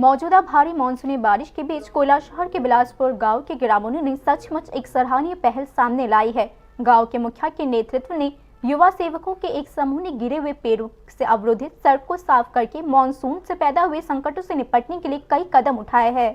मौजूदा भारी मानसूनी बारिश के बीच कोयला शहर के बिलासपुर गांव के ग्रामीणों ने सचमुच एक सराहनीय पहल सामने लाई है। गांव के मुखिया के नेतृत्व में युवा सेवकों के एक समूह ने गिरे हुए पेड़ों से अवरोधित सड़क को साफ करके मानसून से पैदा हुए संकटों से निपटने के लिए कई कदम उठाए हैं।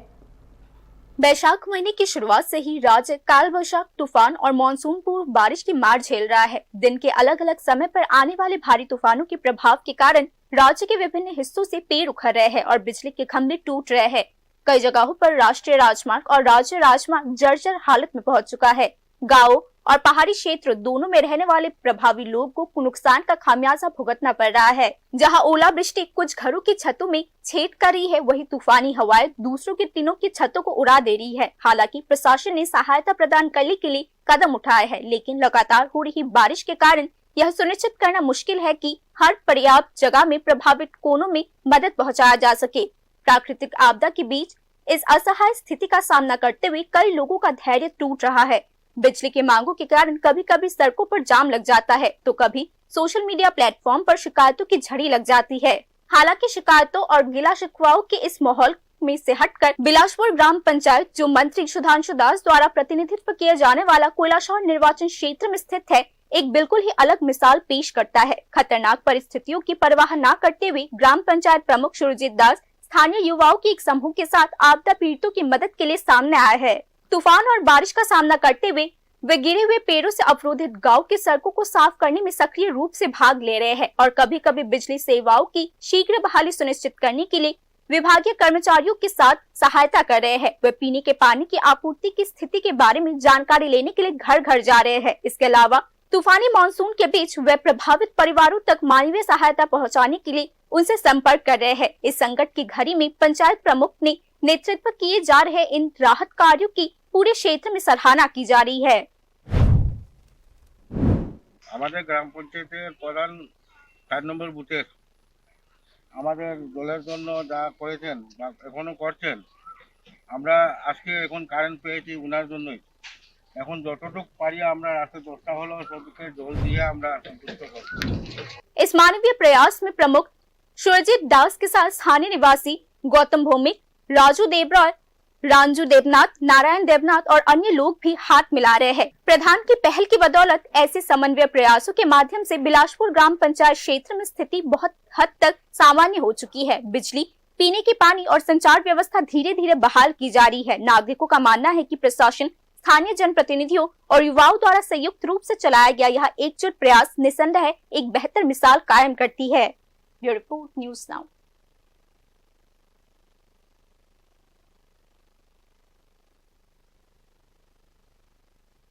वैशाख महीने की शुरुआत से ही राज्य काल वैशाख तूफान और मानसून पूर्व बारिश की मार झेल रहा है। दिन के अलग अलग समय पर आने वाले भारी तूफानों के प्रभाव के कारण राज्य के विभिन्न हिस्सों से पेड़ उखड़ रहे हैं और बिजली के खंभे टूट रहे हैं। कई जगहों पर राष्ट्रीय राजमार्ग और राज्य राजमार्ग जर्जर हालत में पहुंच चुका है। गाँव और पहाड़ी क्षेत्र दोनों में रहने वाले प्रभावी लोगों को नुकसान का खामियाजा भुगतना पड़ रहा है। जहां ओलावृष्टि कुछ घरों की छतों में छेद कर रही है, वहीं तूफानी हवाएं दूसरों के टीनों की छतों को उड़ा दे रही है। हालांकि प्रशासन ने सहायता प्रदान करने के लिए कदम उठाए हैं, लेकिन लगातार हो रही बारिश के कारण यह सुनिश्चित करना मुश्किल है कि हर पर्याप्त जगह में प्रभावित कोनों में मदद पहुँचाया जा सके। प्राकृतिक आपदा के बीच इस असहाय स्थिति का सामना करते हुए कई लोगों का धैर्य टूट रहा है। बिजली की मांगों के कारण कभी कभी सड़कों पर जाम लग जाता है, तो कभी सोशल मीडिया प्लेटफॉर्म पर शिकायतों की झड़ी लग जाती है। हालांकि शिकायतों और गिला शिकवाओं के इस माहौल में से हटकर बिलासपुर ग्राम पंचायत, जो मंत्री सुधांशु दास द्वारा प्रतिनिधित्व किया जाने वाला कोयला शहर निर्वाचन क्षेत्र में स्थित है, एक बिल्कुल ही अलग मिसाल पेश करता है। खतरनाक परिस्थितियों की परवाह न करते हुए ग्राम पंचायत प्रमुख सुरजीत दास स्थानीय युवाओं के एक समूह के साथ आपदा पीड़ितों की मदद के लिए सामने आए हैं। तूफान और बारिश का सामना करते हुए वे गिरे हुए पेड़ों से अवरोधित गांव के सड़कों को साफ करने में सक्रिय रूप से भाग ले रहे हैं और कभी कभी बिजली सेवाओं की शीघ्र बहाली सुनिश्चित करने के लिए विभागीय कर्मचारियों के साथ सहायता कर रहे हैं। वे पीने के पानी की आपूर्ति की स्थिति के बारे में जानकारी लेने के लिए घर घर जा रहे हैं। इसके अलावा तूफानी मानसून के बीच वे प्रभावित परिवारों तक मानवीय सहायता पहुँचाने के लिए उनसे संपर्क कर रहे हैं। इस संकट की घड़ी में पंचायत प्रमुख ने नेतृत्व किए जा रहे इन राहत कार्यों की पूरे क्षेत्र में सराहना की जा रही है। আমাদের গ্রাম পঞ্চায়েতের প্রধান 4 নম্বর বুথে আমাদের দলের জন্য যা করেছেন বা এখনো করছেন, আমরা আজকে এখন কারেন্ট পেয়েছি উনার জন্যই। এখন যতটুকু পারি আমরা রাতে 10টা হলো সবকে জল দিয়ে আমরা সন্তুষ্ট করব। इस मानवीय प्रयास में प्रमुख सुरजीत दास के साथ स्थानीय निवासी गौतम भौमिक, राजू देवरॉय, रांजू देवनाथ, नारायण देवनाथ और अन्य लोग भी हाथ मिला रहे हैं। प्रधान की पहल की बदौलत ऐसे समन्वय प्रयासों के माध्यम से बिलासपुर ग्राम पंचायत क्षेत्र में स्थिति बहुत हद तक सामान्य हो चुकी है। बिजली, पीने के पानी और संचार व्यवस्था धीरे धीरे बहाल की जा रही है। नागरिकों का मानना है कि प्रशासन, स्थानीय जनप्रतिनिधियों और युवाओं द्वारा संयुक्त रूप से चलाया गया यह एकजुट प्रयास निसंदेह एक बेहतर मिसाल कायम करती है। Bureau report, news now.